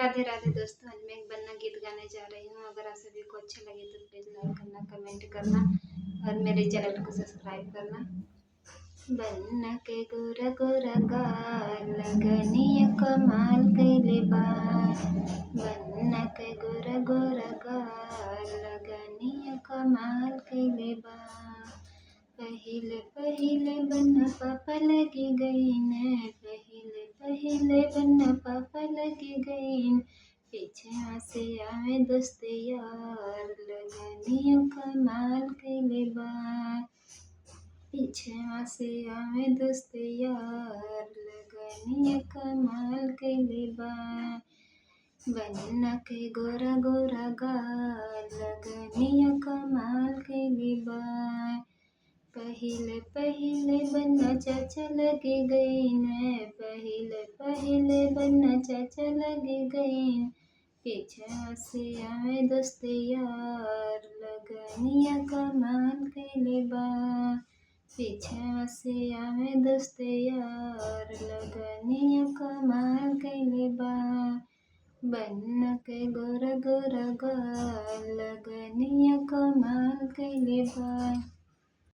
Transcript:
राधे राधे दोस्तों, आज मैं एक बन्ना गीत गाने जा रही हूँ। अगर आप सभी को अच्छा लगे तो प्लीज़ लाइक करना, कमेंट करना और मेरे चैनल को सब्सक्राइब करना। बन्ना के गोरा गोरा गाल लगनिया कमाल कइले बा। बन्ना के गोरा गोरा गाल लगनिया कमाल कइले बा। पहिले पहिले बन्ना पापा लगी गईन, पहिले पहिले बन्ना पापा लगी गईन। पीछे से आवे दोस्त यार लगनिया कमाल कइले बा। पीछे से आवे दोस्त यार लगनिया कमाल कइले बा। बन्ना के गोरा गोरा गाल लगनिया कमाल कइले बा। पहिले पहिले बन्ना चाचा लगे गईन, पहिले पहिले बन्ना चाचा लगे गईन। पीछे से आवे दोस्त यार लगनिया कमाल कइले बा। पीछे से आवे दोस्त यार लगनिया कमाल कइले बा। बन्ना के गोरा गोरा गाल लगनिया कमाल कइले बा।